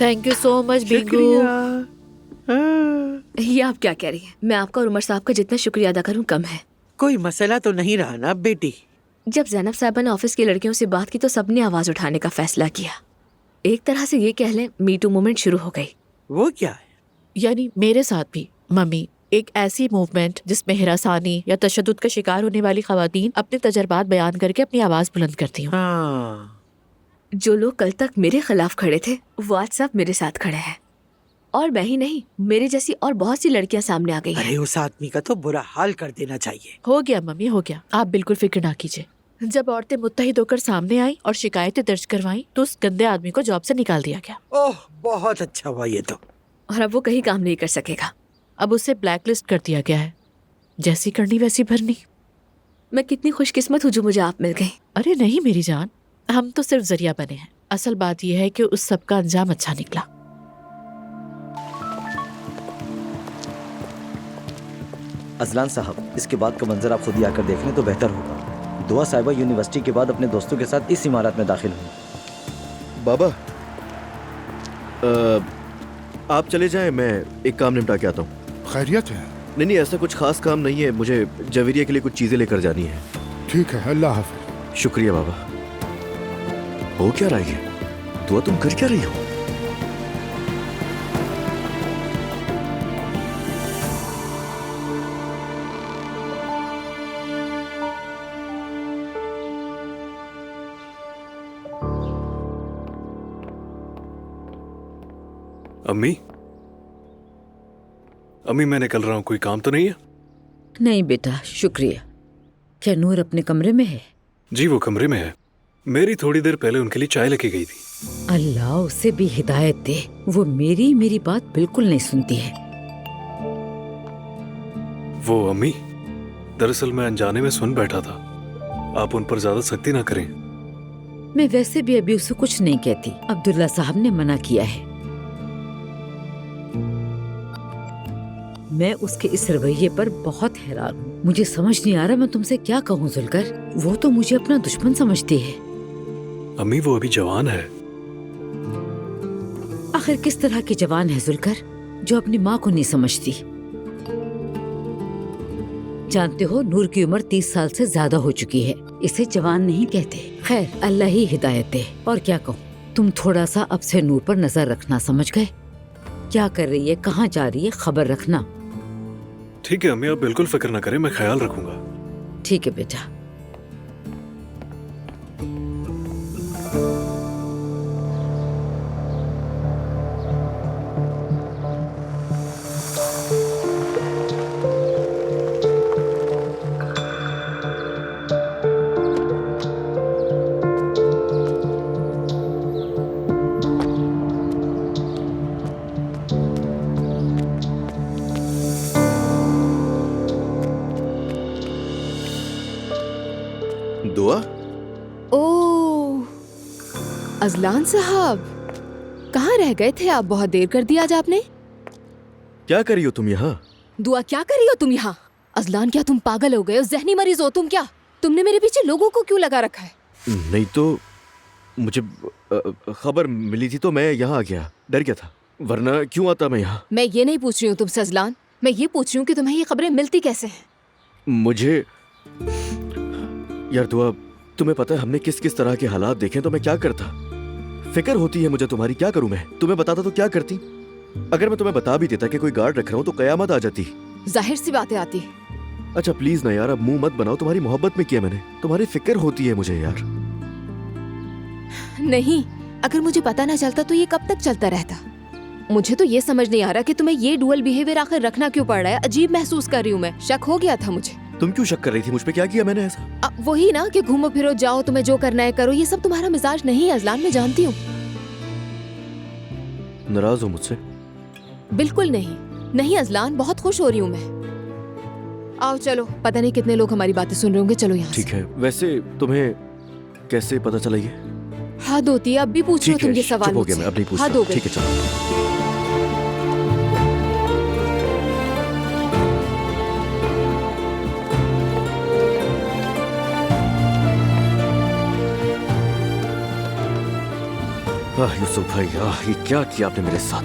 Thank you so much बिंगू। ये आप क्या कह रही हैं? मैं आपका और उमर साहब का जितना शुक्रिया अदा करूं कम है। कोई मसला तो नहीं रहा ना बेटी? जब ज़ैनब साहबा ने ऑफिस की लड़कियों से बात की तो सबने आवाज उठाने का फैसला किया। एक तरह से ये कह लें मी टू मूवमेंट शुरू हो गई। वो क्या है? यानी मेरे साथ भी मम्मी एक ऐसी मूवमेंट जिसमें हिरासानी या तशद्दुद का शिकार होने वाली खवातीन अपने तजर्बात बयान करके अपनी आवाज बुलंद करती हूँ। हाँ, जो लोग कल तक मेरे खिलाफ खड़े थे वो आज सब मेरे साथ खड़े हैं। और मैं ही नहीं, मेरे जैसी और बहुत सी लड़कियां सामने आ गई हैं। अरे उस आदमी का तो बुरा हाल कर देना चाहिए। हो गया मम्मी, हो गया, आप बिल्कुल फिक्र ना कीजिए। जब औरतें मुत्तहिद होकर सामने आई और शिकायतें दर्ज करवाईं तो उस गंदे आदमी को जॉब से निकाल दिया गया। ओह, बहुत अच्छा हुआ ये तो। और अब वो कहीं काम नहीं कर सकेगा। अब उसे ब्लैक लिस्ट कर दिया गया है। जैसी करनी वैसी भरनी। मैं कितनी खुशकिस्मत हूँ जो मुझे आप मिल गई। अरे नहीं मेरी जान, हम तो सिर्फ जरिया बने हैं। असल बात यह है कि उस सब का अंजाम अच्छा निकला। अजलान साहब, इसके बाद का मंजर आप खुद ही आकर देख लें तो बेहतर होगा। दुआ साहिबा यूनिवर्सिटी के बाद अपने दोस्तों के साथ इस इमारत में दाखिल हुई। बाबा आप चले जाएं, मैं एक काम निपटा के आता हूँ। खैरियत है? नहीं, ऐसा कुछ खास काम नहीं है, मुझे जवेरिया के लिए कुछ चीज़ें लेकर जानी है। ठीक है, अल्लाह हाफ़िज़। शुक्रिया बाबा। हो क्या रहा है? दुआ तुम कर क्या रही हो? अम्मी, अम्मी मैं निकल रहा हूँ, कोई काम तो नहीं है? नहीं बेटा, शुक्रिया। क्या नूर अपने कमरे में है? जी वो कमरे में है। मेरी थोड़ी देर पहले उनके लिए चाय लेके गई थी। अल्लाह उसे भी हिदायत दे, वो मेरी बात बिल्कुल नहीं सुनती है। वो अम्मी, दरअसल मैं अनजाने में सुन बैठा था। आप उन पर ज्यादा सख्ती ना करें। मैं वैसे भी अभी उसे कुछ नहीं कहती, अब्दुल्ला साहब ने मना किया है। मैं उसके इस रवैये पर बहुत हैरान हूँ। मुझे समझ नहीं आ रहा मैं तुमसे क्या कहूँ जुलकर। वो तो मुझे अपना दुश्मन समझती है। अम्मी वो अभी जवान है। आखिर किस तरह की जवान है जुलकर, जो अपनी माँ को नहीं समझती? जानते हो नूर की उम्र 30 साल से ज्यादा हो चुकी है, इसे जवान नहीं कहते। खैर अल्लाह ही हिदायत दे। और क्या कहूँ, तुम थोड़ा सा अब से नूर पर नजर रखना, समझ गए? क्या कर रही है, कहाँ जा रही है, खबर रखना। ठीक है अम्मी, आप बिल्कुल फिक्र ना करें, मैं ख्याल रखूंगा। ठीक है बेटा। दुआ, ओह अजलान साहब, कहाँ रह गए थे आप? बहुत देर कर दी आज आपने। क्या कर रही हो तुम यहाँ? दुआ, क्या कर रही हो तुम यहाँ? अजलान, क्या तुम पागल हो गए हो? जहनी मरीज हो तुम क्या? तुमने मेरे पीछे लोगों को क्यों लगा रखा है? नहीं तो मुझे खबर मिली थी तो मैं यहाँ आ गया। डर गया था, वरना क्यों आता मैं यहाँ? मैं ये नहीं पूछ रही हूँ तुमसे अजलान, मैं ये पूछ रही हूँ कि तुम्हें ये खबरें मिलती कैसे हैं? मुझे यार दुआ, तुम्हें पता है हमने किस किस तरह के हालात देखे, तो मैं क्या करता? फिक्र होती है मुझे तुम्हारी। क्या करूं मैं? तुम्हें बताता तो क्या करती? अगर मैं तुम्हें बता भी देता कि कोई गार्ड रख रहा हूं तो कयामत आ जाती। जाहिर सी बातें आती। अच्छा प्लीज ना यार, अब मुंह मत बनाओ। तुम्हारी मोहब्बत में किया मैंने, तुम्हारी फिक्र होती है मुझे यार। नहीं, अगर मुझे पता ना चलता तो ये कब तक चलता रहता। मुझे तो ये समझ नहीं आ रहा कि तुम्हें ये डुअल बिहेवियर आखिर रखना क्यों पड़ रहा है। अजीब महसूस कर रही हूँ मैं। शक हो गया था मुझे। तुम क्यों शक कर रही थी मुझ पे? क्या किया मैंने ऐसा? वही ना कि घूमो फिरो जाओ, तुम्हें जो करना है करो। ये सब तुम्हारा मिजाज नहीं है अजलान, मैं जानती हूँ। नाराज हो मुझसे? बिल्कुल नहीं, नहीं अजलान, बहुत खुश हो रही हूँ मैं। आओ चलो, पता नहीं कितने लोग हमारी बातें सुन रहे होंगे। चलो यहाँ। ठीक है, वैसे तुम्हें कैसे पता चला ये? हद होती है, अब भी पूछ रहे हो तुम ये सवाल हो गया, मैं अब नहीं पूछता। हद हो गई। ठीक है चलो। यूसुफ भाई, ये क्या किया आपने मेरे साथ?